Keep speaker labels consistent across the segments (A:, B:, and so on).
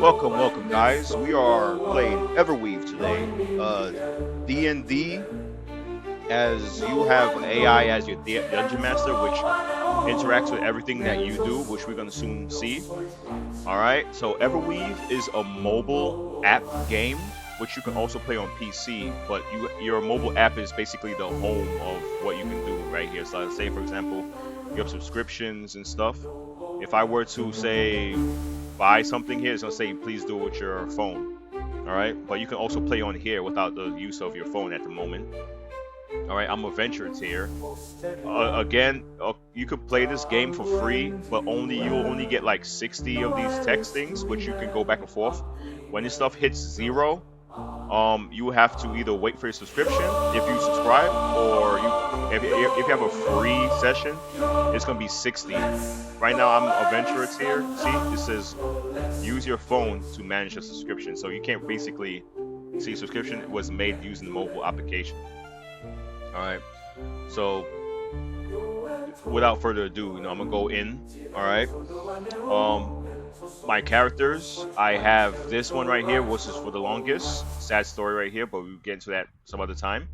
A: Welcome, guys. We are playing Everweave today. D&D, as you have AI as your dungeon master, which interacts with everything that you do, which we're gonna soon see. All right. So Everweave is a mobile app game, which you can also play on PC. But your mobile app is basically the home of what you can do right here. So, let's say, for example, you have subscriptions and stuff. If I were to say buy something here, it's gonna say please do it with your phone. All right, but you can also play on here without the use of your phone at the moment. All right, I'm a venture tier. Again, you could play this game for free, but you'll only get like 60 of these text things, which you can go back and forth. When this stuff hits zero, you have to either wait for your subscription if you subscribe, or if you have a free session, it's gonna be 60. Right now, I'm a venture tier. See, it says use your phone to manage a subscription, so you can't basically see subscription was made using the mobile application. All right, so without further ado, I'm gonna go in. All right. My characters, I have this one right here, which is for the longest. Sad story right here, but we'll get into that some other time.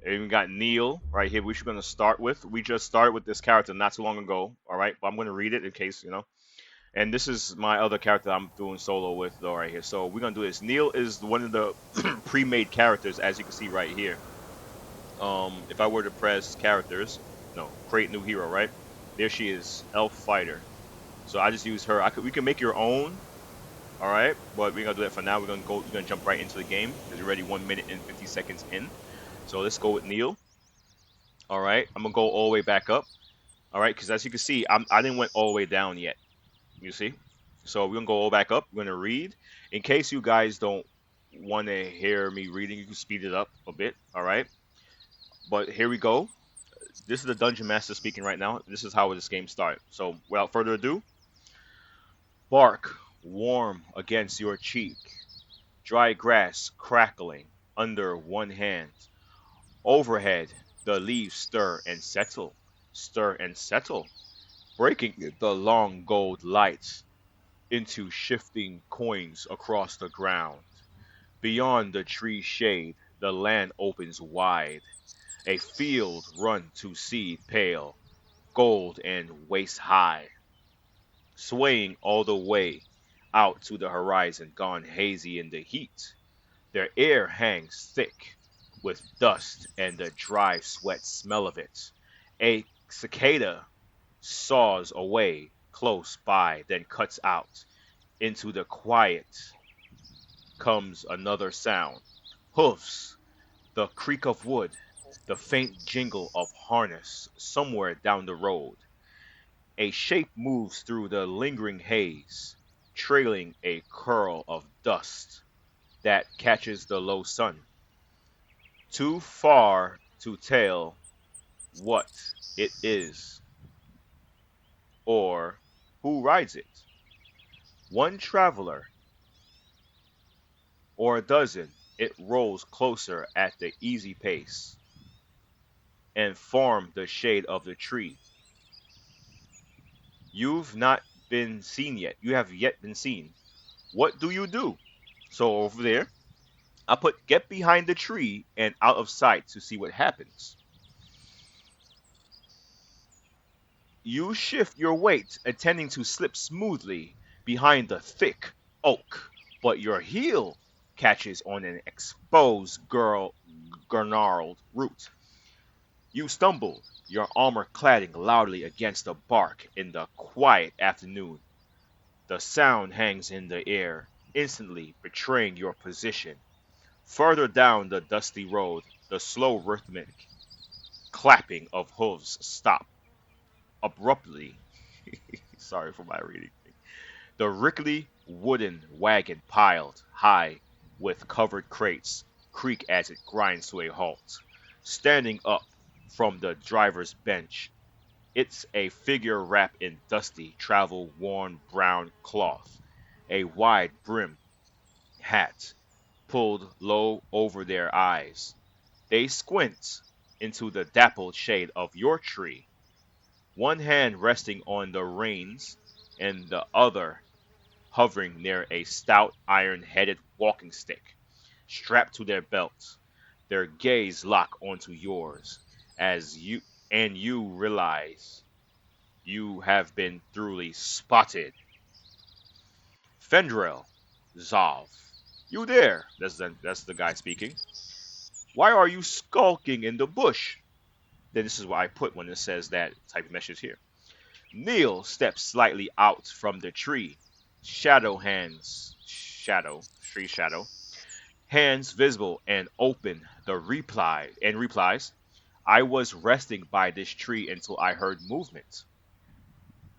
A: And we got Neil right here, which we're gonna start with. We just started with this character not too long ago. All right, but I'm gonna read it in case. And this is my other character I'm doing solo with though right here. So we're gonna do this. Neil is one of the pre-made characters, as you can see right here. If I were to press characters, no, create new hero, right? There she is, Elf Fighter. So I just use her. We can make your own, all right? But we're gonna do that for now. We're gonna jump right into the game because we're already 1 minute and 50 seconds in. So let's go with Neil. All right, I'm gonna go all the way back up. All right, because as you can see, I didn't went all the way down yet. You see? So we're gonna go all back up. We're gonna read. In case you guys don't want to hear me reading, you can speed it up a bit. All right. But here we go. This is the dungeon master speaking right now. This is how this game starts. So without further ado, bark warm against your cheek, dry grass crackling under one hand. Overhead, the leaves stir and settle, breaking the long gold lights into shifting coins across the ground. Beyond the tree shade, the land opens wide. A field run to seed pale, gold and waist high, swaying all the way out to the horizon, gone hazy in the heat. Their air hangs thick with dust and the dry sweat smell of it. A cicada saws away close by, then cuts out. Into the quiet comes another sound. Hoofs, the creak of wood, the faint jingle of harness somewhere down the road. A shape moves through the lingering haze, trailing a curl of dust that catches the low sun. Too far to tell what it is or who rides it. One traveler or a dozen, it rolls closer at the easy pace and form the shade of the tree. You've not been seen yet. You have yet been seen. What do you do? So over there, I put get behind the tree and out of sight to see what happens. You shift your weight, intending to slip smoothly behind the thick oak, but your heel catches on an exposed gnarled root. You stumble, your armor cladding loudly against the bark in the quiet afternoon. The sound hangs in the air, instantly betraying your position. Further down the dusty road, the slow rhythmic clapping of hooves stop abruptly. Sorry for my reading. The rickety wooden wagon piled high with covered crates creak as it grinds to a halt. Standing up from the driver's bench, it's a figure wrapped in dusty, travel-worn brown cloth, a wide-brimmed hat pulled low over their eyes. They squint into the dappled shade of your tree, one hand resting on the reins and the other hovering near a stout iron-headed walking stick, strapped to their belts. Their gaze lock onto yours as you realize you have been thoroughly spotted. Fendrel, Zov. You there? That's the guy speaking. Why are you skulking in the bush? Then this is what I put when it says that type of message here. Neil steps slightly out from the tree. Tree shadow, hands visible and open. Replies, I was resting by this tree until I heard movement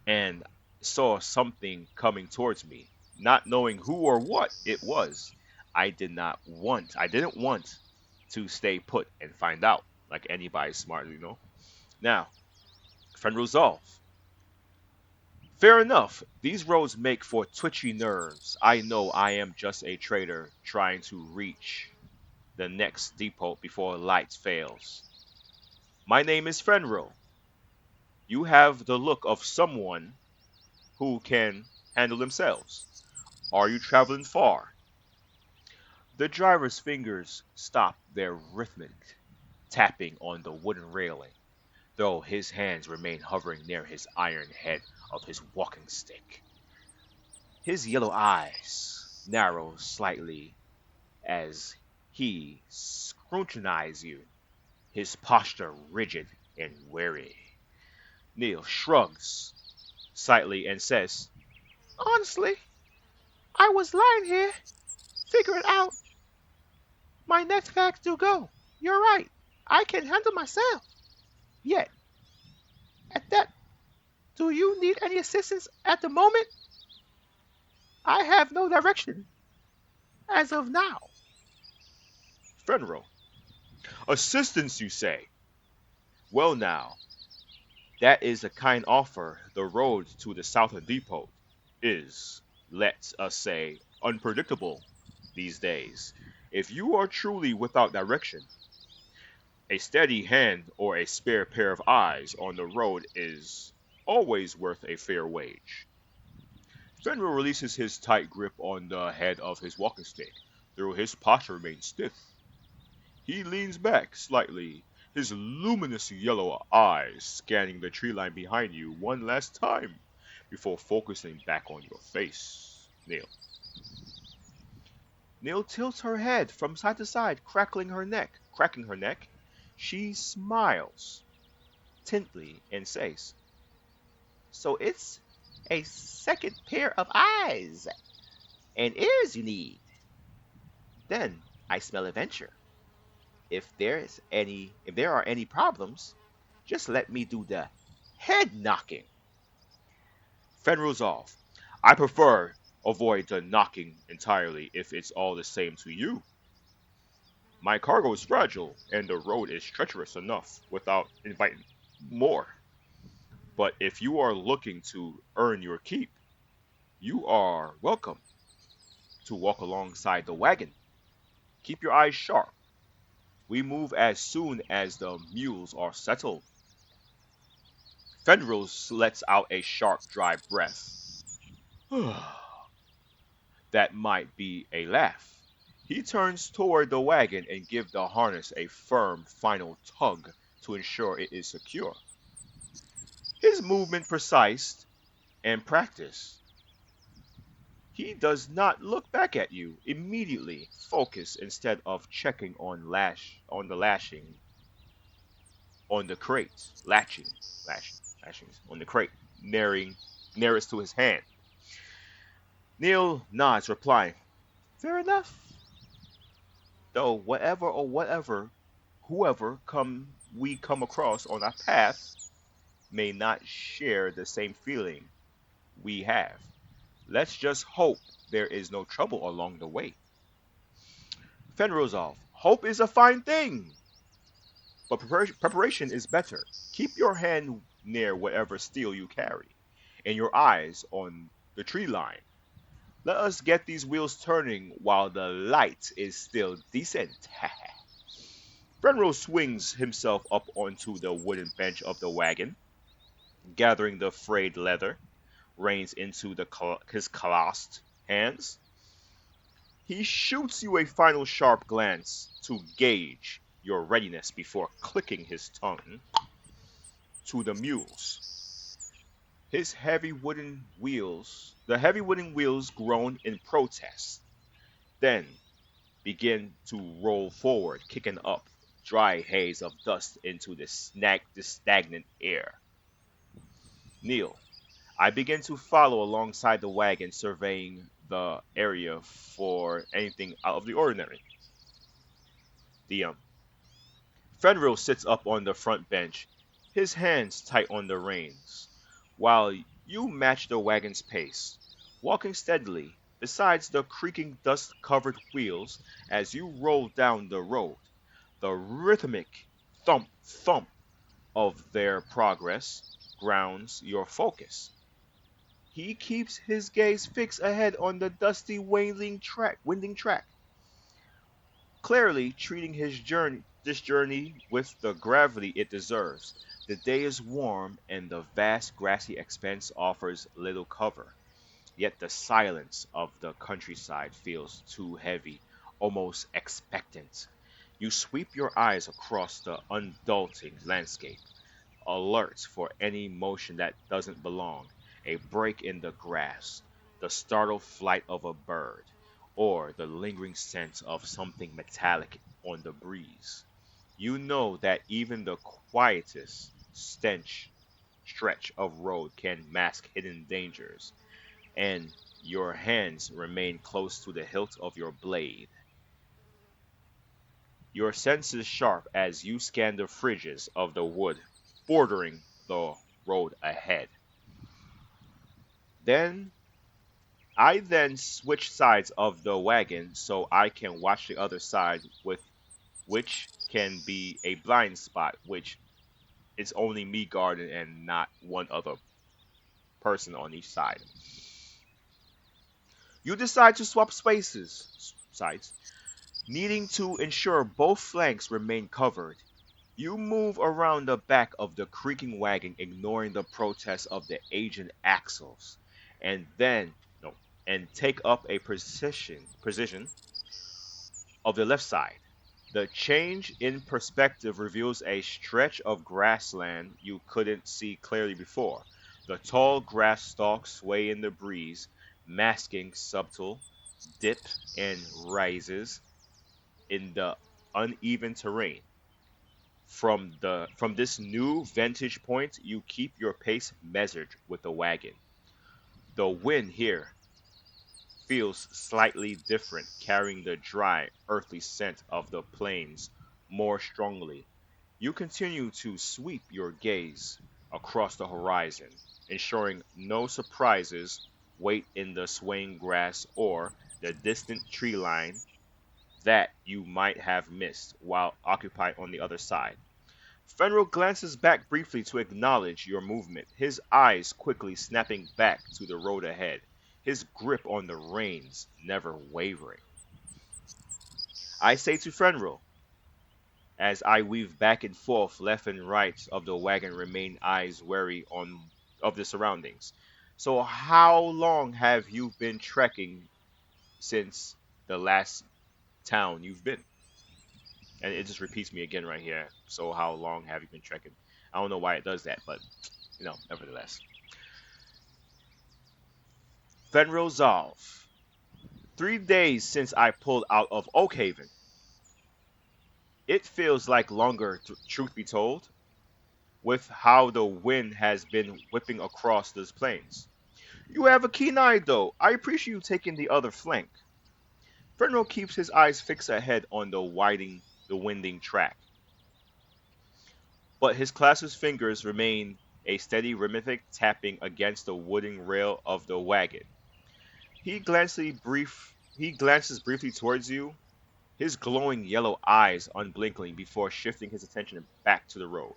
A: and saw something coming towards me. Not knowing who or what it was, I didn't want to stay put and find out, like anybody smart, you know. Now, friend resolve. Fair enough. These roads make for twitchy nerves. I know I am just a trader trying to reach the next depot before light fails. My name is Fenro. You have the look of someone who can handle themselves. Are you traveling far? The driver's fingers stop their rhythmic tapping on the wooden railing, though his hands remain hovering near his iron head of his walking stick. His yellow eyes narrow slightly as he scrutinizes you, his posture rigid and wary. Neil shrugs slightly and says, Honestly, I was lying here, figuring out my next pack to go. You're right, I can handle myself. Yet, at that, do you need any assistance at the moment? I have no direction as of now. Fenro, assistance, you say? Well, now, that is a kind offer. The road to the southern depot is, let's us say, unpredictable these days. If you are truly without direction, a steady hand or a spare pair of eyes on the road is always worth a fair wage. Fenrir releases his tight grip on the head of his walking stick, though his posture remains stiff. He leans back slightly, his luminous yellow eyes scanning the tree line behind you one last time before focusing back on your face. Neil tilts her head from side to side, cracking her neck. She smiles tintly and says, So it's a second pair of eyes and ears you need. Then I smell adventure. If there are any problems, just let me do the head knocking. Fenrir's off. I prefer avoid the knocking entirely if it's all the same to you. My cargo is fragile, and the road is treacherous enough without inviting more. But if you are looking to earn your keep, you are welcome to walk alongside the wagon. Keep your eyes sharp. We move as soon as the mules are settled. Fenrir lets out a sharp, dry breath. That might be a laugh. He turns toward the wagon and gives the harness a firm, final tug to ensure it is secure. His movement precise and practiced. He does not look back at you, immediately focused instead of checking on the lashing on the crate, lashings on the crate, nearest to his hand. Neil nods, replying, Fair enough. Though whoever we come across on our path may not share the same feeling we have. Let's just hope there is no trouble along the way. Fenrozov, hope is a fine thing, but preparation is better. Keep your hand near whatever steel you carry, and your eyes on the tree line. Let us get these wheels turning while the light is still decent. Fenro swings himself up onto the wooden bench of the wagon, gathering the frayed leather reins into his clasp. hands. He shoots you a final sharp glance to gauge your readiness before clicking his tongue to the mules. The heavy wooden wheels groan in protest, then begin to roll forward, kicking up dry haze of dust into the stagnant air. Neil, I begin to follow alongside the wagon, surveying the area for anything out of the ordinary. DM. Fenrir sits up on the front bench, his hands tight on the reins, while you match the wagon's pace, walking steadily besides the creaking dust covered wheels as you roll down the road. The rhythmic thump thump of their progress grounds your focus. He keeps his gaze fixed ahead on the dusty winding track, clearly treating this journey with the gravity it deserves. The day is warm and the vast grassy expanse offers little cover, yet the silence of the countryside feels too heavy, almost expectant. You sweep your eyes across the undulating landscape, alert for any motion that doesn't belong, a break in the grass, the startled flight of a bird, or the lingering scent of something metallic on the breeze. You know that even the quietest stretch of road can mask hidden dangers, and your hands remain close to the hilt of your blade, your senses sharp as you scan the fringes of the wood bordering the road ahead. Then I switch sides of the wagon so I can watch the other side, with which can be a blind spot, which it's only me guarding and not one other person on each side. You decide to swap sides, needing to ensure both flanks remain covered. You move around the back of the creaking wagon, ignoring the protests of the aging axles, and then no, and take up a position of the left side. The change in perspective reveals a stretch of grassland you couldn't see clearly before. The tall grass stalks sway in the breeze, masking subtle dip and rises in the uneven terrain. From this new vantage point, you keep your pace measured with the wagon. The wind here feels slightly different, carrying the dry, earthly scent of the plains more strongly. You continue to sweep your gaze across the horizon, ensuring no surprises wait in the swaying grass or the distant tree line that you might have missed while occupied on the other side. Fenrir glances back briefly to acknowledge your movement, his eyes quickly snapping back to the road ahead, his grip on the reins never wavering. I say to Fenrir, as I weave back and forth left and right of the wagon, remain eyes wary on of the surroundings. So how long have you been trekking since the last town you've been? And it just repeats me again right here. So how long have you been trekking? I don't know why it does that, but nevertheless. Fenrir Zalv. 3 days since I pulled out of Oakhaven. It feels like longer, truth be told, with how the wind has been whipping across these plains. You have a keen eye, though. I appreciate you taking the other flank. Fenrir keeps his eyes fixed ahead on the winding track, but his clasped fingers remain a steady rhythmic tapping against the wooden rail of the wagon. He glances briefly towards you, his glowing yellow eyes unblinking before shifting his attention back to the road.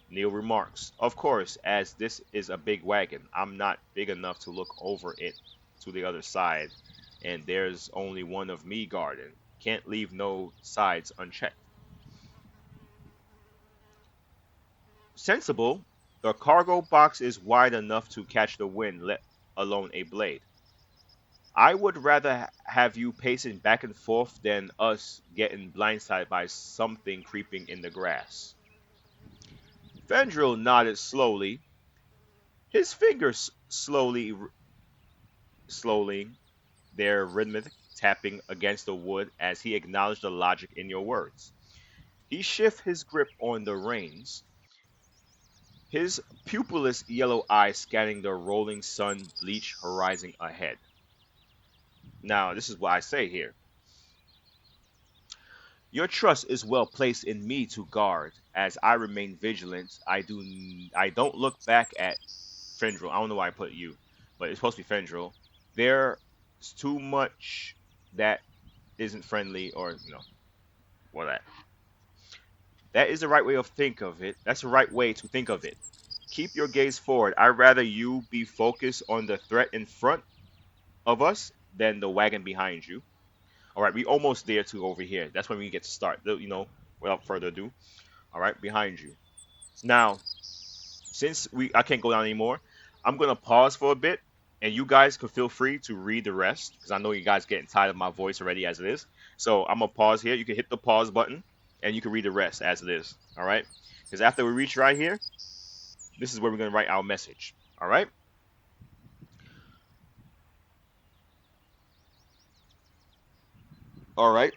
A: Neil remarks, "Of course, as this is a big wagon, I'm not big enough to look over it to the other side, and there's only one of me guarding. Can't leave no sides unchecked." Sensible, the cargo box is wide enough to catch the wind, let alone a blade. I would rather have you pacing back and forth than us getting blindsided by something creeping in the grass. Fendril nodded slowly, his fingers slowly, their rhythmic tapping against the wood as he acknowledged the logic in your words. He shifted his grip on the reins, his pupilless yellow eyes scanning the rolling sun bleached horizon ahead. Now, this is what I say here. Your trust is well placed in me to guard. As I remain vigilant, I don't look back at Fendril. I don't know why I put you, but it's supposed to be Fendril. There's too much that isn't friendly or what that. That is the right way of think of it. That's the right way to think of it. Keep your gaze forward. I'd rather you be focused on the threat in front of us than the wagon behind you. All right, we almost there to over here. That's when we get to start. Without further ado. All right, behind you. Now, since I can't go down anymore, I'm gonna pause for a bit, and you guys can feel free to read the rest because I know you guys getting tired of my voice already as it is. So I'm gonna pause here. You can hit the pause button, and you can read the rest as it is. All right, because after we reach right here, this is where we're gonna write our message. All right. All right.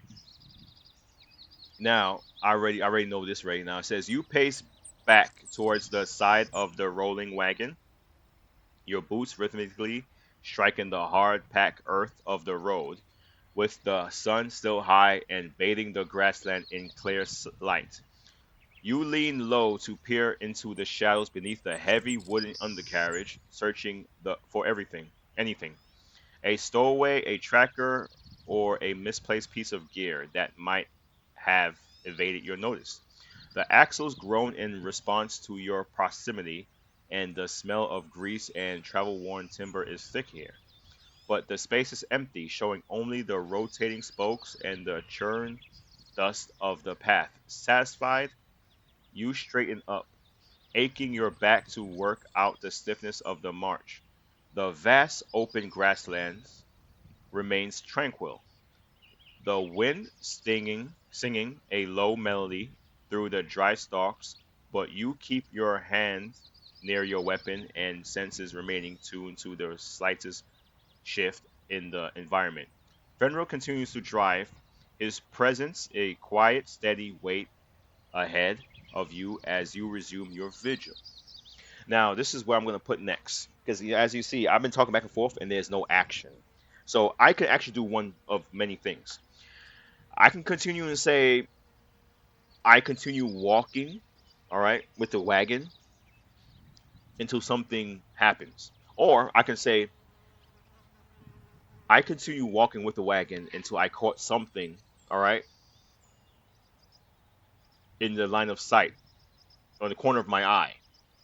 A: Now, I already know this right now. It says you pace back towards the side of the rolling wagon, your boots rhythmically striking the hard packed earth of the road, with the sun still high and bathing the grassland in clear light. You lean low to peer into the shadows beneath the heavy wooden undercarriage, searching for anything. A stowaway, a tracker, or a misplaced piece of gear that might have evaded your notice. The axles groan in response to your proximity, and the smell of grease and travel worn timber is thick here. But the space is empty, showing only the rotating spokes and the churn dust of the path. Satisfied, you straighten up, aching your back to work out the stiffness of the march. The vast open grasslands remains tranquil, the wind singing a low melody through the dry stalks, but you keep your hands near your weapon and senses remaining tuned to the slightest shift in the environment. Fenrir continues to drive, his presence a quiet, steady weight ahead of you as you resume your vigil. Now, this is where I'm going to put next. Because as you see, I've been talking back and forth and there's no action. So I can actually do one of many things. I can continue and say, I continue walking, all right, with the wagon until something happens. Or I can say, I continue walking with the wagon until I caught something, all right, in the line of sight, on the corner of my eye,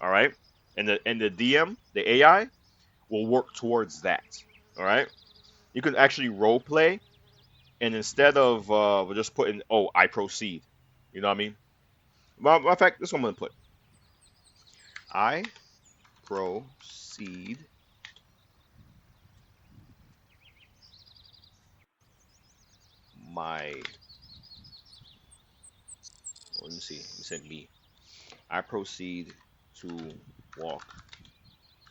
A: all right? And the DM, the AI, will work towards that, all right? You can actually role play, and instead of just putting, oh, I proceed, you know what I mean? Matter of fact, this is what I'm gonna put. I proceed my. Let me see. Let me send me. I proceed to walk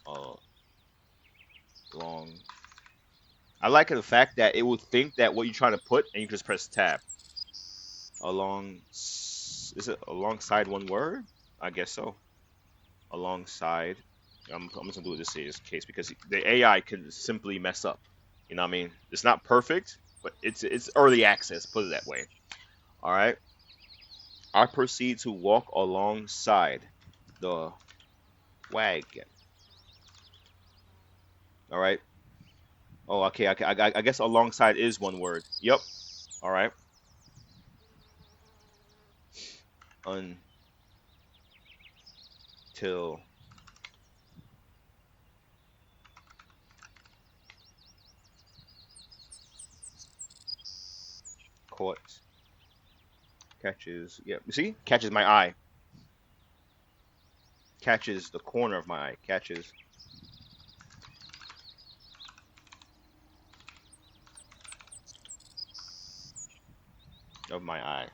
A: along. I like the fact that it will think that what you're trying to put, and you just press tab. Along. Is it alongside one word? I guess so. Alongside. I'm just gonna do this in this case because the AI can simply mess up. You know what I mean? It's not perfect, but it's early access. Put it that way. All right. I proceed to walk alongside the wagon. All right. Oh, okay. I guess alongside is one word. Yep. All right. Until caught catches. Yeah. You see? Catches my eye. Catches the corner of my eye. Catches of my eye.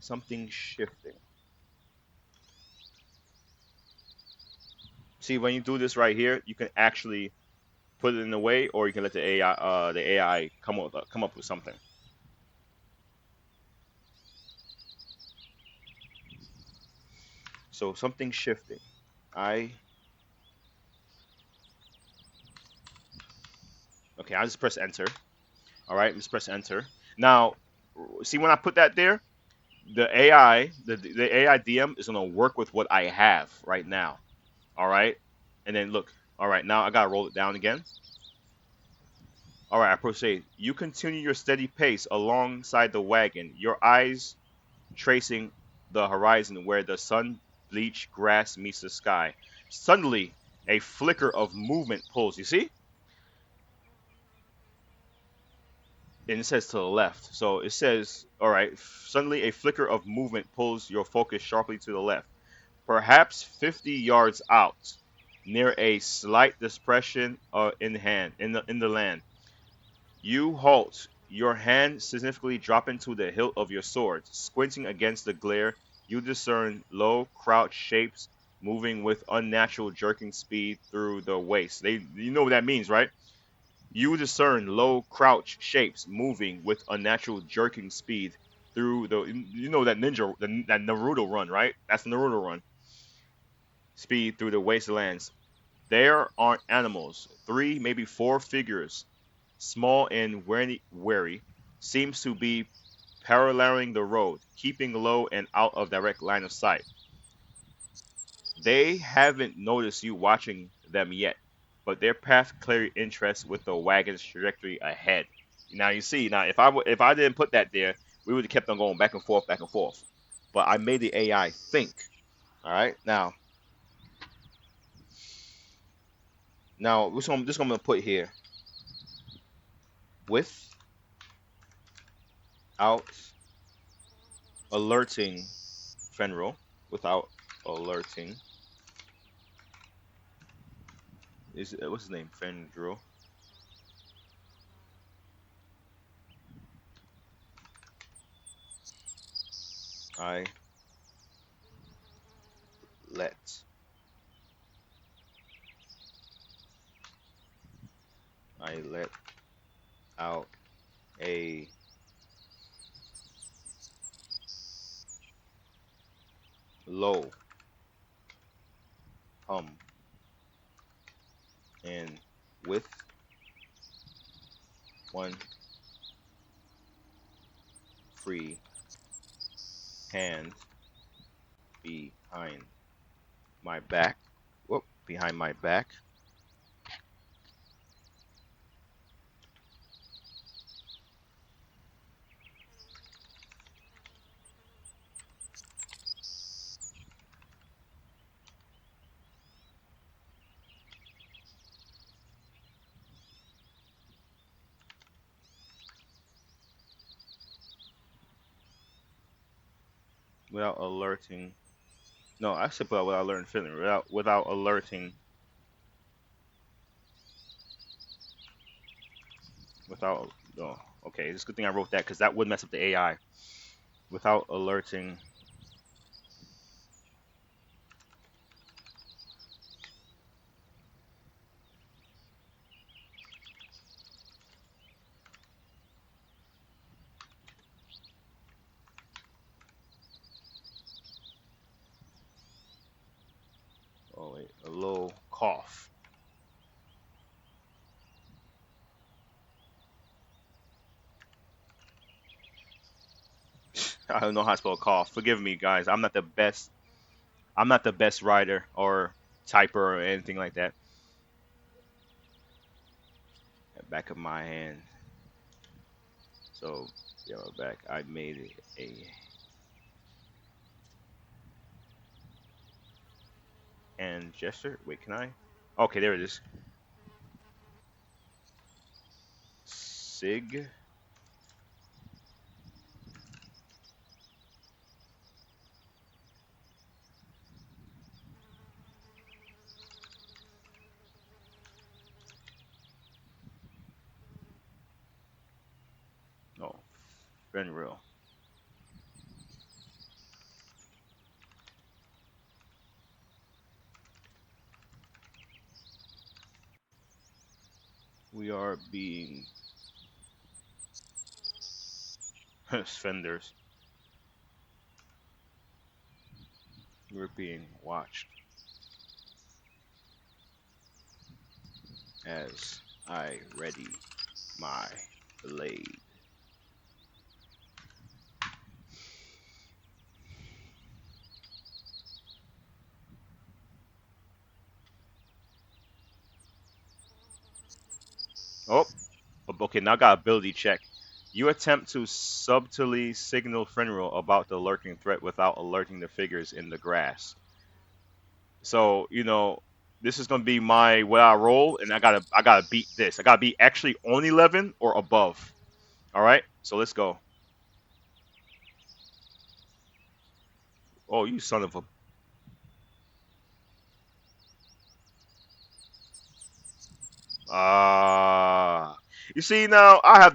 A: Something shifting. See, when you do this right here, you can actually put it in a way, or you can let the AI come up with something. So something shifting. I Okay. I just press enter. All right. Just press enter. Now, see when I put that there, the AI DM is gonna work with what I have right now. All right. And then look. All right. Now I gotta roll it down again. All right. I proceed. You continue your steady pace alongside the wagon. Your eyes tracing the horizon where the sun bleached grass meets the sky. Suddenly, a flicker of movement pulls. You see? And it says to the left. So it says, all right, suddenly a flicker of movement pulls your focus sharply to the left. Perhaps 50 yards out, near a slight depression in the land. You halt, your hand significantly dropping to the hilt of your sword. Squinting against the glare, you discern low, crouched shapes moving with unnatural jerking speed through the waste. You know what that means, right? You discern low, crouched shapes moving with unnatural jerking speed through the. You know that that Naruto run, right? That's the Naruto run. Speed through the wastelands. There aren't animals. Three, maybe four figures, small and wary, seems to be paralleling the road, keeping low and out of direct line of sight. They haven't noticed you watching them yet, but their path clearly interests with the wagon's trajectory ahead. Now you see, now if I didn't put that there, we would have kept on going back and forth, back and forth. But I made the AI think. All right, now this one I'm gonna put here without alerting Fenrir, without alerting what's his name? Fenrir. I let I let out a low hum and with one free hand behind my back. Whoop, behind my back. Without alerting. No, I should put without alerting feeling. Without alerting. Without. No. Okay, it's a good thing I wrote that because that would mess up the AI. Without alerting. Oh wait, a low cough. I don't know how to spell cough. Forgive me, guys. I'm not the best. I'm not the best writer or typer or anything like that. Back of my hand. So, yeah, back. I made it a hand gesture. Wait, can I? Okay, there it is. Sig. Oh, Fenrir. We are being fenders. We're being watched as I ready my blade. Oh, okay, now I got ability check. You attempt to subtly signal Fenrir about the lurking threat without alerting the figures in the grass. So, this is gonna be my what I roll, and I gotta beat this. I gotta be actually on 11 or above. All right, so let's go. Oh, you son of a! You see now, I have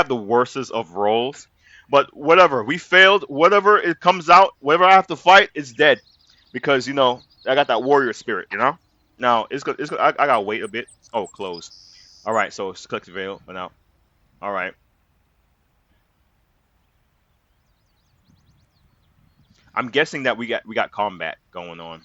A: the worstest of rolls, but whatever. We failed. Whatever it comes out, whatever I have to fight, it's dead, because I got that warrior spirit. Now it's good. It's good. I gotta wait a bit. Oh, close. All right, so it's click the veil for now. All right. I'm guessing that we got combat going on.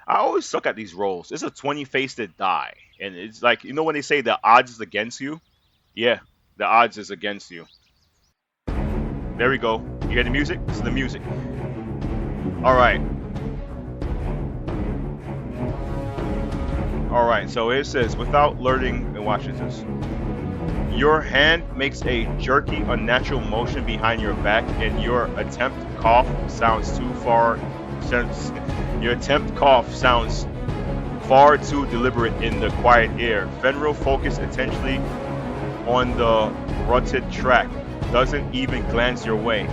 A: I always suck at these rolls. It's a 20 faced die, and it's like when they say the odds is against you. Yeah, the odds is against you. There we go. You hear the music? This is the music. All right. All right. So it says without alerting, and watch this. Your hand makes a jerky, unnatural motion behind your back, and your attempt cough sounds too far. Your attempt cough sounds far too deliberate in the quiet air. Fenrir focus attentively on the rutted track, doesn't even glance your way.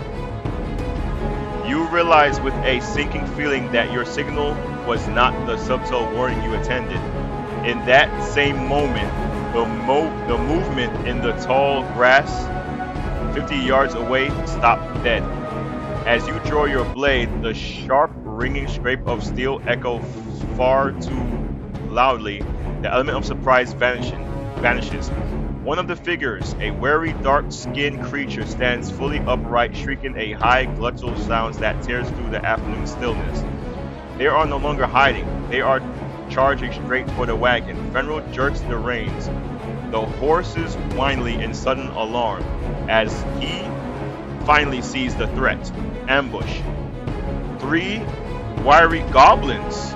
A: You realize with a sinking feeling that your signal was not the subtle warning you intended. In that same moment, the movement in the tall grass 50 yards away stopped dead. As you draw your blade, the sharp ringing scrape of steel echoes far too loudly. The element of surprise vanishes. One of the figures, a wary, dark-skinned creature, stands fully upright, shrieking a high, guttural sound that tears through the afternoon stillness. They are no longer hiding. They are charging straight for the wagon. Fenrir jerks the reins. The horses whinny in sudden alarm as he finally sees the threat. Ambush. 3 wiry goblins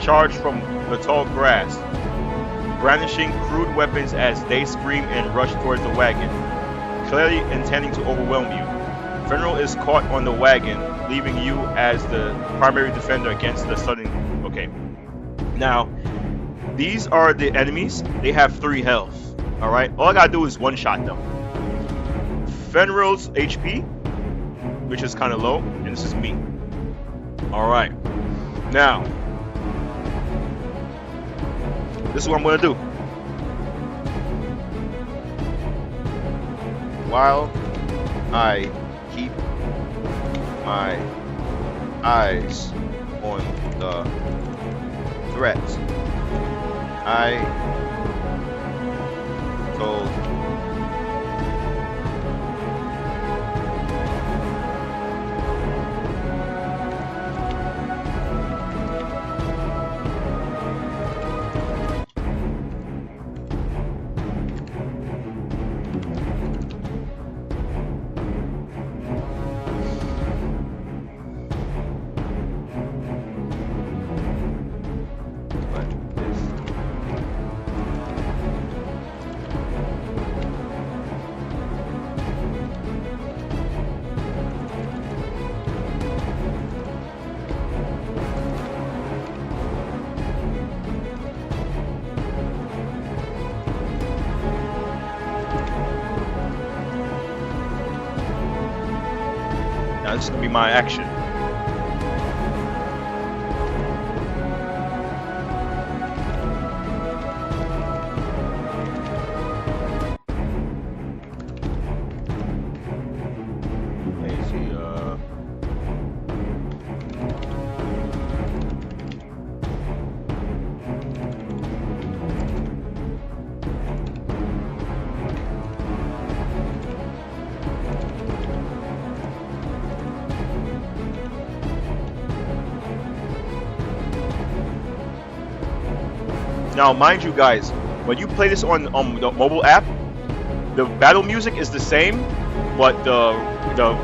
A: charge from the tall grass, brandishing crude weapons as they scream and rush towards the wagon, clearly intending to overwhelm you. Fenrir is caught on the wagon, leaving you as the primary defender against the sudden. Okay. Now, these are the enemies. They have 3 health. Alright? All I gotta do is one-shot them. Fenrir's HP, which is kind of low, and this is me. Alright. Now, this is what I'm gonna do. While I keep my eyes on the threat, I told Now this is gonna be my action. Let's see, now, mind you guys, when you play this on the mobile app, the battle music is the same, but the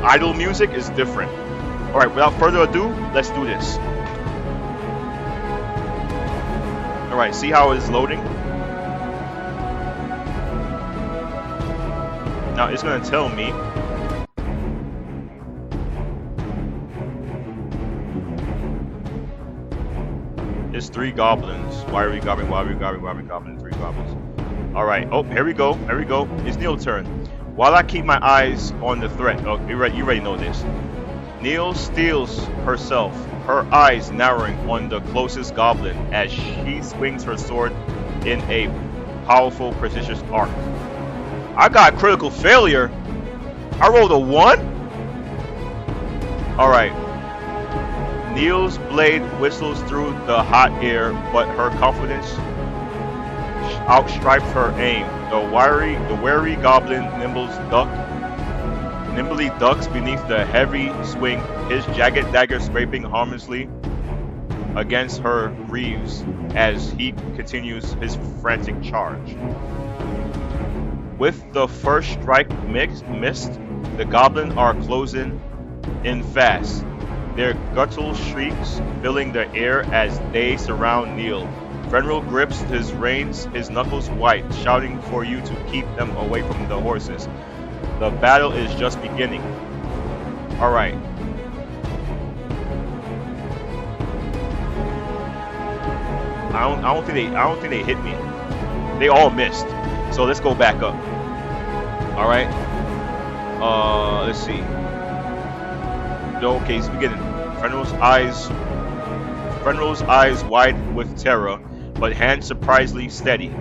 A: idle music is different. All right, without further ado, let's do this. All right, see how it's loading? Now it's gonna tell me it's 3 goblins. Wiry goblin, wiry goblin, wiry goblin, 3 goblins. Alright, oh, here we go, here we go. It's Neil's turn. While I keep my eyes on the threat, oh, you already know this. Neil steals herself, her eyes narrowing on the closest goblin as she swings her sword in a powerful, precision arc. I got critical failure. I rolled a 1? Alright. Neil's blade whistles through the hot air, but her confidence outstripes her aim. The wary goblin nimbly ducks beneath the heavy swing, his jagged dagger scraping harmlessly against her greaves as he continues his frantic charge. With the first strike missed, the goblins are closing in fast. Their guttural shrieks filling the air as they surround Neil. Fenrir grips his reins, his knuckles white, shouting for you to keep them away from the horses. The battle is just beginning. Alright. I don't think they hit me. They all missed. So let's go back up. Alright. Let's see. Okay, it's beginning. Fenrir's eyes wide with terror, but hands surprisingly steady.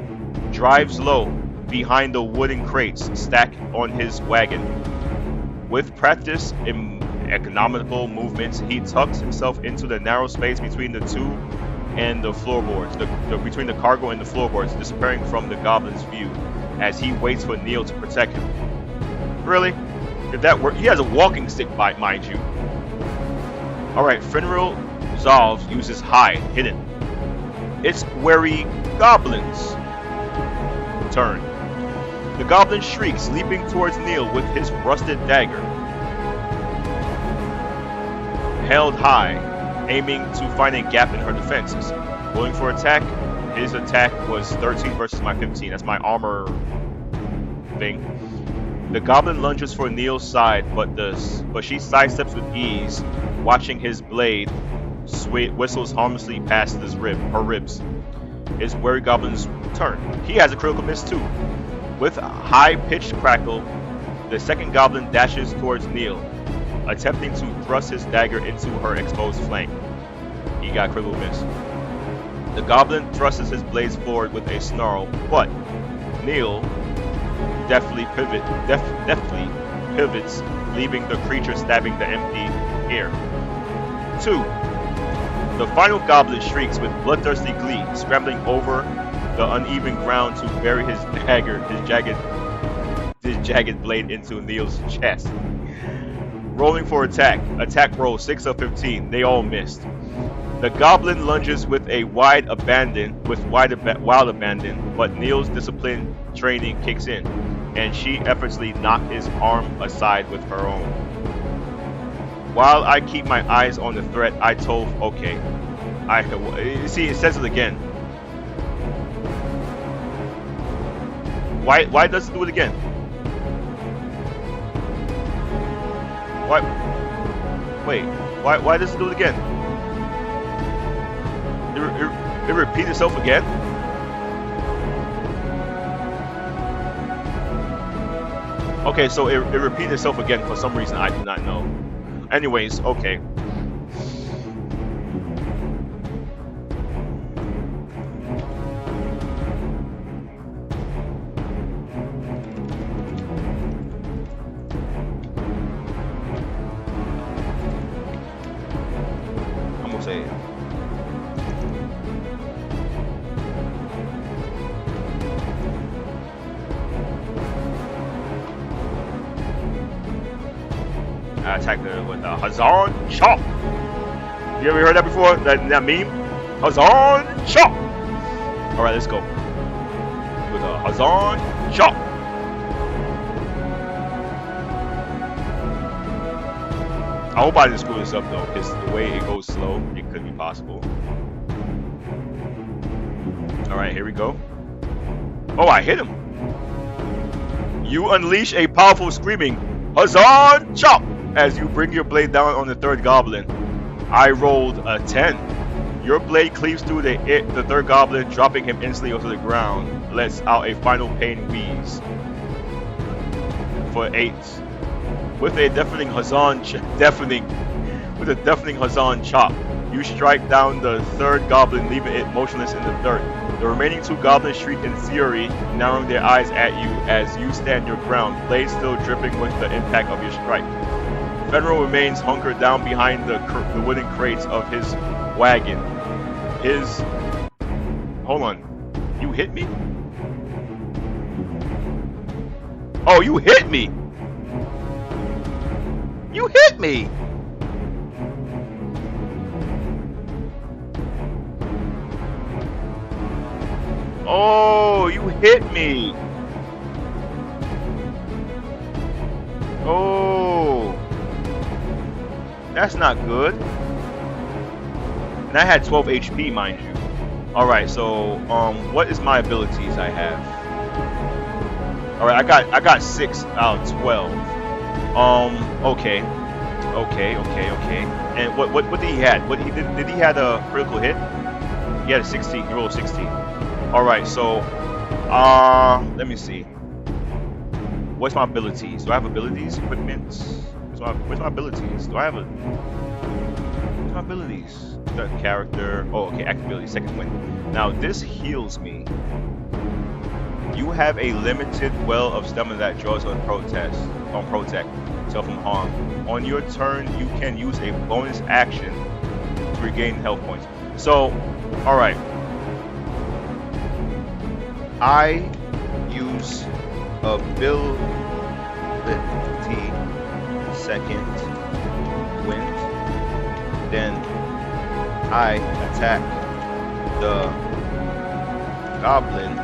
A: Drives low behind the wooden crates stacked on his wagon. With practice in economical movements, he tucks himself into the narrow space between the two and the floorboards, between the cargo and the floorboards, disappearing from the goblin's view as he waits for Neil to protect him. Really? Did that work? He has a walking stick, mind you. Alright, Fenrir Zalv uses hide, hidden. It's wary goblin's turn. The goblin shrieks, leaping towards Neil with his rusted dagger held high, aiming to find a gap in her defenses. Going for attack, his attack was 13 versus my 15. That's my armor thing. The goblin lunges for Neil's side, but she sidesteps with ease, watching his blade whistles harmlessly past her ribs. It's wary goblin's turn. He has a critical miss too. With a high-pitched crackle, the second goblin dashes towards Neil, attempting to thrust his dagger into her exposed flank. He got a critical miss. The goblin thrusts his blades forward with a snarl, but Neil deftly pivots, leaving the creature stabbing the empty air. 2. The final goblin shrieks with bloodthirsty glee, scrambling over the uneven ground to bury his jagged blade into Neil's chest. Rolling for attack. Attack roll 6 of 15. They all missed. The goblin lunges with wild abandon, but Neil's disciplined training kicks in, and she effortlessly knocks his arm aside with her own. While I keep my eyes on the threat, I told, okay. See, it says it again. Why does it do it again? Why? Wait, why does it do it again? It repeats itself again? Okay, so it repeats itself again for some reason I do not know. Anyways, okay. I'm gonna say it. I attacked her with a Kezan'an chop. You ever heard that before? That meme? Kezan'an chop. All right, let's go. With a Kezan'an chop. I hope I didn't screw this up though, because the way it goes slow, it could be possible. All right, here we go. Oh, I hit him. You unleash a powerful screaming Kezan'an chop as you bring your blade down on the third goblin. I rolled a 10. Your blade cleaves through the third goblin, dropping him instantly onto the ground. Lets out a final pain wheeze. For 8. With a deafening Kezan'an chop, you strike down the third goblin, leaving it motionless in the dirt. The remaining 2 goblins shriek in fury, narrowing their eyes at you as you stand your ground, blade still dripping with the impact of your strike. Fenrir remains hunkered down behind the wooden crates of his wagon. Hold on. You hit me? Oh, you hit me! You hit me! Oh, you hit me! Oh, that's not good. And I had 12 HP, mind you. All right, so what is my abilities I have? All right, I got 6 out of 12. Okay. And what did he had? What he did he had a critical hit? He had a 16. He rolled a 16. All right, so let me see. What's my abilities? Do I have abilities? Equipment? Where's my abilities? Do I have where's my abilities? The character. Oh, okay. Active ability. Second wind. Now this heals me. You have a limited well of stamina that draws on protect, self from harm. On your turn, you can use a bonus action to regain health points. So, all right. I use ability second wind, then I attack the goblin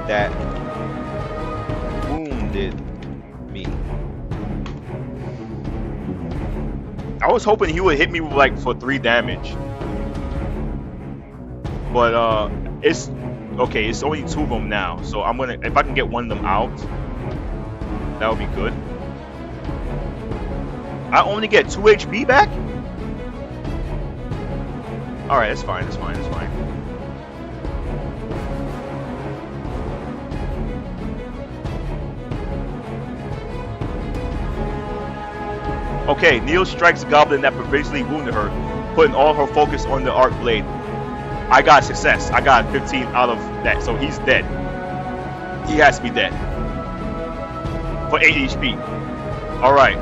A: that wounded me. I was hoping he would hit me with like for 3 damage, but it's okay. It's only 2 of them now, so I'm gonna, if I can get one of them out, that would be good. I only get 2 HP back? Alright, that's fine, that's fine, that's fine. Okay, Neil strikes the goblin that previously wounded her, putting all her focus on the arc blade. I got success. I got 15 out of that, so he's dead. He has to be dead. For 8 HP. Alright.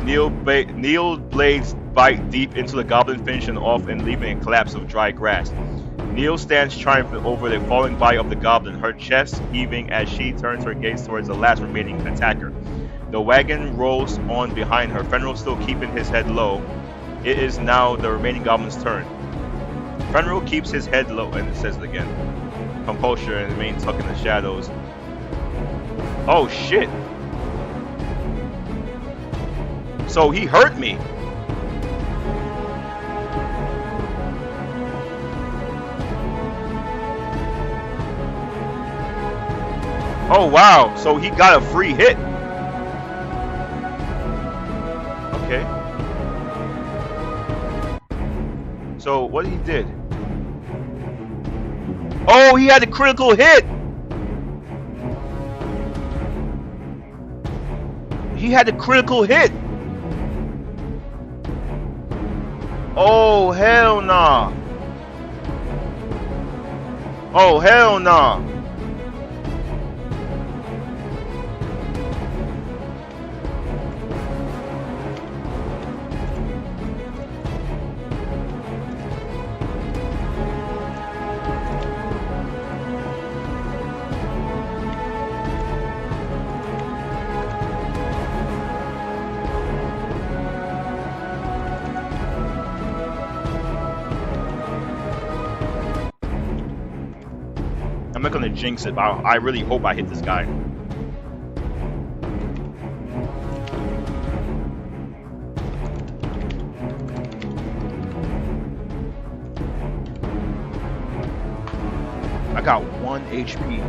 A: Neil's blades bite deep into the goblin, finishing off and leaving a collapse of dry grass. Neil stands triumphant over the falling body of the goblin, her chest heaving as she turns her gaze towards the last remaining attacker. The wagon rolls on behind her, Fenrir still keeping his head low. It is now the remaining goblin's turn. Fenrir keeps his head low, and it says it again. Composure and remain tucked in the shadows. Oh shit! So he hurt me. Oh wow, so he got a free hit. Okay. So what he did? Oh, he had a critical hit. He had a critical hit. Oh, hell nah. Oh, hell nah. I'm not gonna jinx it, but I really hope I hit this guy. I got 1 HP.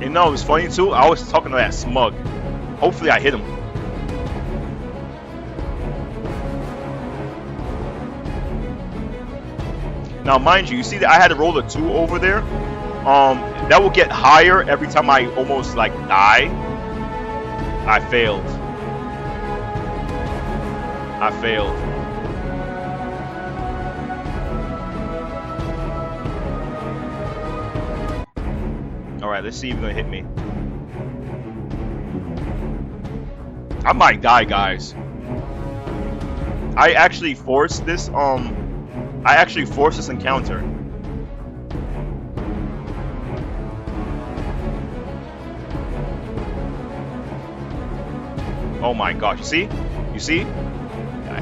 A: You know, it's funny too. I was talking to that smug. Hopefully, I hit him. Now, mind you, you see that I had to roll a 2 over there. That will get higher every time I almost like die. I failed. I failed. All right, let's see if you're gonna hit me. I might die, guys. I actually forced this. I actually forced this encounter. Oh my gosh, you see? You see?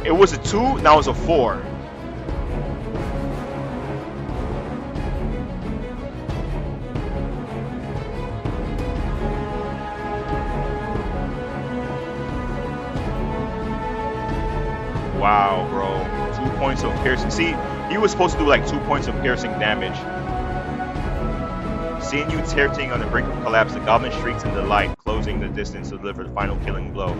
A: It was a 2, now it's a 4. Wow, bro. 2 points of piercing. See, he was supposed to do like 2 points of piercing damage. Seeing you tilting on the brink of collapse, the goblin shrieks in delight, closing the distance to deliver the final killing blow.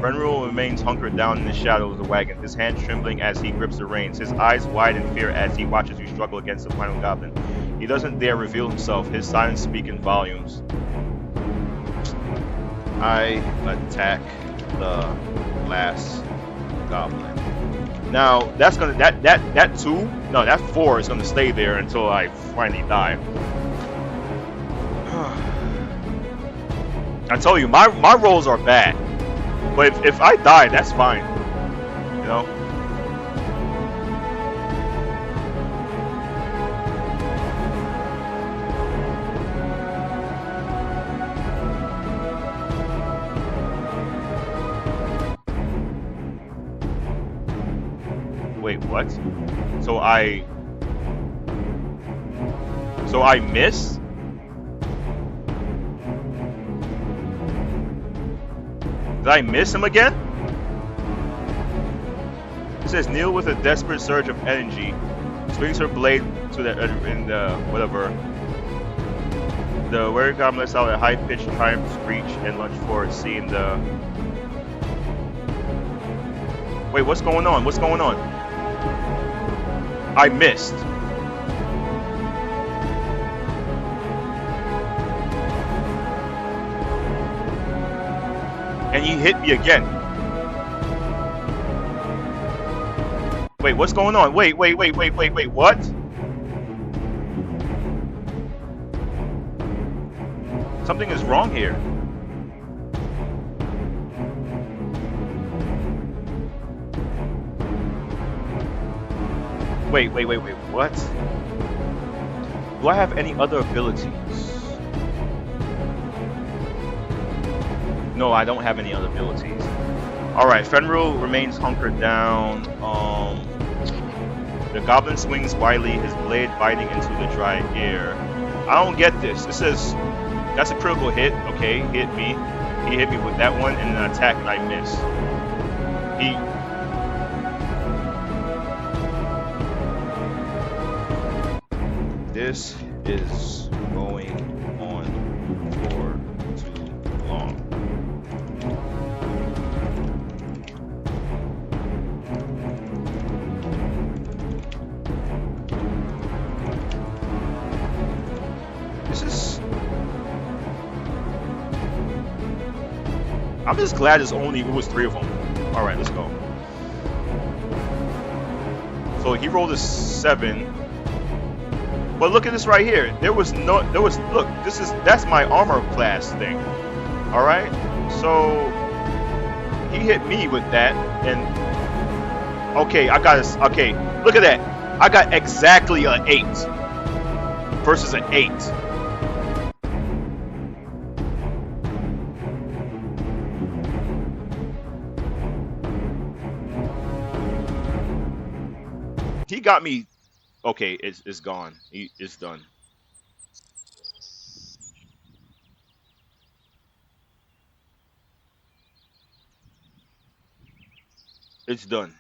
A: Fenrir remains hunkered down in the shadow of the wagon, his hands trembling as he grips the reins, his eyes wide in fear as he watches you struggle against the final goblin. He doesn't dare reveal himself, his silence speaking volumes. I attack the last goblin. Now that's gonna that 2, no, that 4 is gonna stay there until I finally die. I told you, my rolls are bad, but if I die, that's fine, you know. Wait, what? So I missed? Did I miss him again? It says kneel with a desperate surge of energy, swings her blade to the whatever. The weary goblin lets out a high-pitched triumph screech and lunged forward, seeing the. Wait, what's going on? What's going on? I missed. And he hit me again. Wait, what's going on? Wait, what? Something is wrong here. Wait, what? Do I have any other abilities? No, I don't have any other abilities. Alright, Fenrir remains hunkered down. The goblin swings wildly, his blade biting into the dry air. I don't get this. It says, that's a critical hit. Okay, hit me. He hit me with that one and an attack and I miss. This is going on for too long. I'm just glad it was 3 of them. Alright, let's go. So he rolled a 7. But look at this right here. Look, that's my armor class thing. Alright? So he hit me with that, and okay, okay, look at that. I got exactly an 8 versus an 8. He got me. Okay, it's gone. It's done. It's done.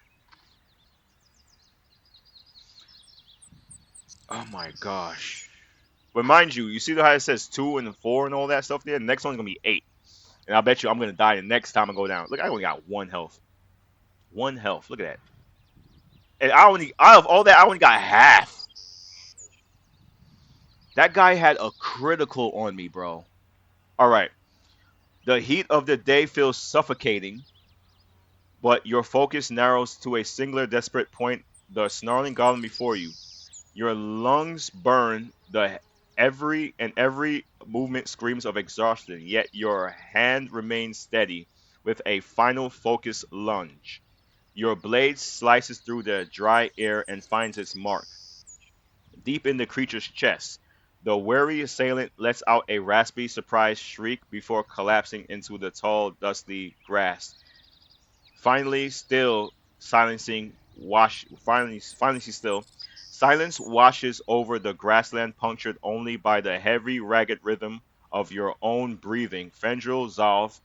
A: Oh my gosh. But mind you, you see how it says 2 and 4 and all that stuff there? The next one's gonna be 8. And I bet you I'm gonna die the next time I go down. Look, I only got 1 health. 1 health. Look at that. And out of all that, I only got half. That guy had a critical on me, bro. Alright. The heat of the day feels suffocating, but your focus narrows to a singular desperate point, the snarling goblin before you. Your lungs burn, every movement screams of exhaustion, yet your hand remains steady with a final focus lunge. Your blade slices through the dry air and finds its mark. Deep in the creature's chest, the wary assailant lets out a raspy, surprised shriek before collapsing into the tall, dusty grass. Finally still, silence washes over the grassland, punctured only by the heavy, ragged rhythm of your own breathing. Fendril Zalv,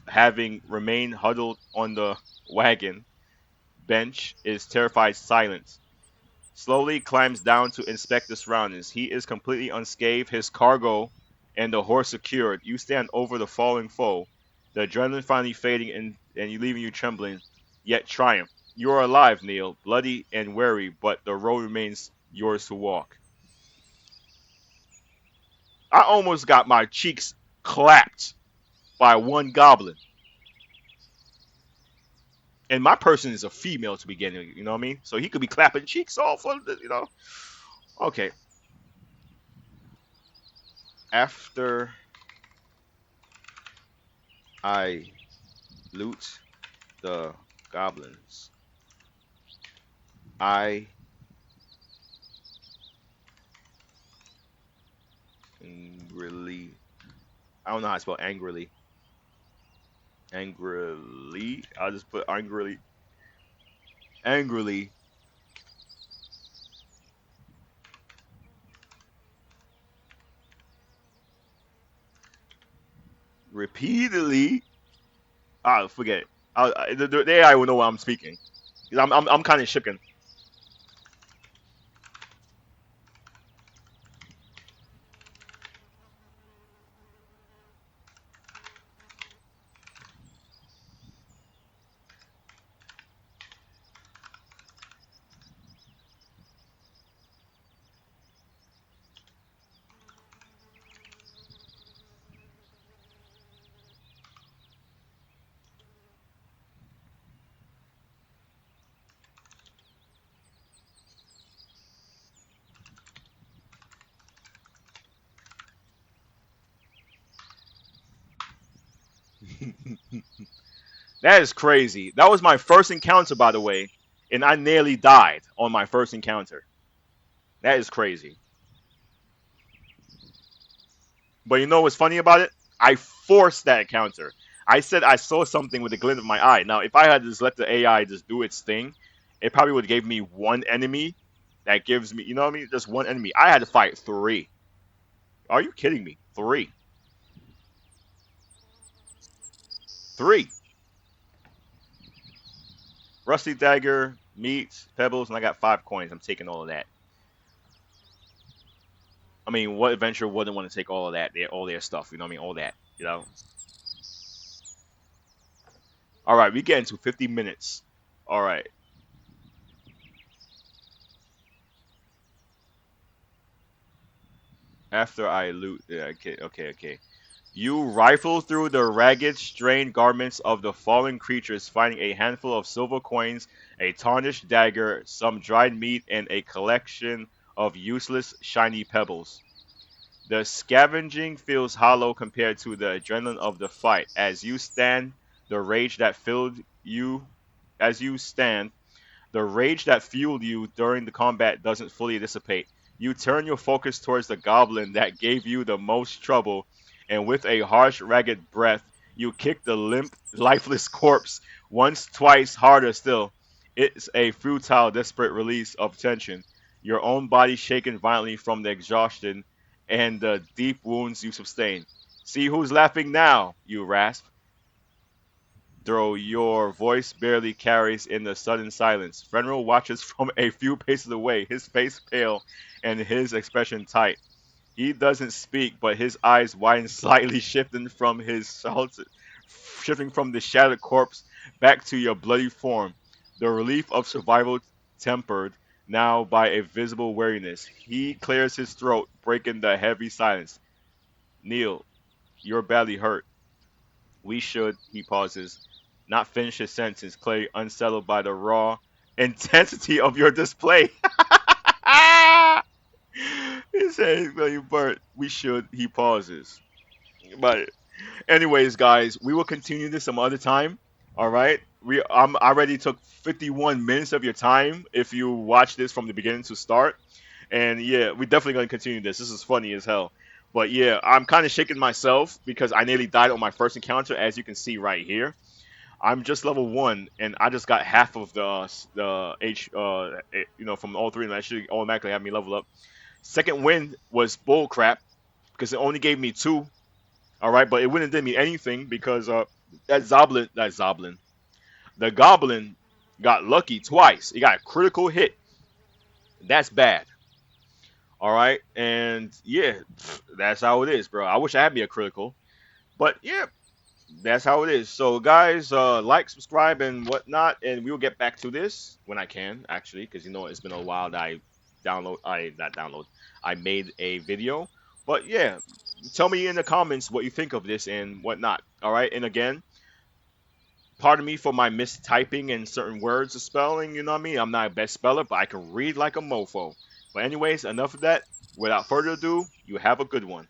A: having remained huddled on the wagon bench, is terrified silent. Slowly climbs down to inspect the surroundings. He is completely unscathed, his cargo and the horse secured. You stand over the falling foe, the adrenaline finally fading and leaving you trembling, yet triumph. You are alive, Neil, bloody and weary, but the road remains yours to walk. I almost got my cheeks clapped by one goblin. And my person is a female to begin with, you know what I mean? So he could be clapping cheeks all for the, you know. Okay. After I loot the goblins, I angrily, I don't know how to spell angrily. Angrily, I'll just put angrily. Angrily. Repeatedly. Ah, forget it. The AI will know what I'm speaking. I'm kind of shaken. That is crazy. That was my first encounter, by the way, and I nearly died on my first encounter. That is crazy. But you know what's funny about it? I forced that encounter. I said I saw something with a glint of my eye. Now, if I had just let the AI just do its thing, it probably would have gave me one enemy that gives me, you know what I mean? Just one enemy. I had to fight 3. Are you kidding me? 3. 3. Rusty dagger, meat, pebbles, and I got 5 coins. I'm taking all of that. I mean, what adventurer wouldn't want to take all of that, all their stuff? You know what I mean? All that, you know. All right, we get into 50 minutes. All right. After I loot, yeah, okay. You rifle through the ragged, strained garments of the fallen creatures, finding a handful of silver coins, a tarnished dagger, some dried meat, and a collection of useless, shiny pebbles. The scavenging feels hollow compared to the adrenaline of the fight. The rage that filled you, as you stand, the rage that fueled you during the combat doesn't fully dissipate. You turn your focus towards the goblin that gave you the most trouble, and with a harsh, ragged breath, you kick the limp, lifeless corpse once, twice, harder still. It's a futile, desperate release of tension, your own body shaken violently from the exhaustion and the deep wounds you sustain. See who's laughing now, you rasp, though your voice barely carries in the sudden silence. Fenrir watches from a few paces away, his face pale and his expression tight. He doesn't speak, but his eyes widen slightly, shifting from the shattered corpse back to your bloody form. The relief of survival tempered now by a visible weariness. He clears his throat, breaking the heavy silence. Neil, you're badly hurt. We should, he pauses, not finish his sentence, clearly unsettled by the raw intensity of your display. He says, well, you burnt. We should, he pauses. But anyways, guys, we will continue this some other time. All right. I already took 51 minutes of your time if you watch this from the beginning to start. And yeah, we're definitely gonna continue this. This is funny as hell. But yeah, I'm kind of shaking myself because I nearly died on my first encounter, as you can see right here. I'm just level one, and I just got half of the from all three, and that should automatically have me level up. Second win was bull crap because it only gave me two. All right, but it wouldn't did me anything because the goblin got lucky twice. He got a critical hit. That's bad. All right, and yeah, that's how it is, bro. I wish I had me a critical, but yeah, that's how it is. So, guys, like, subscribe, and whatnot, and we will get back to this when I can, actually, because it's been a while that I not download, I made a video. But yeah, tell me in the comments what you think of this and whatnot. All right, and again, pardon me for my mistyping and certain words of spelling. You know what I mean? I'm not a best speller, but I can read like a mofo. But anyways, enough of that. Without further ado, you have a good one.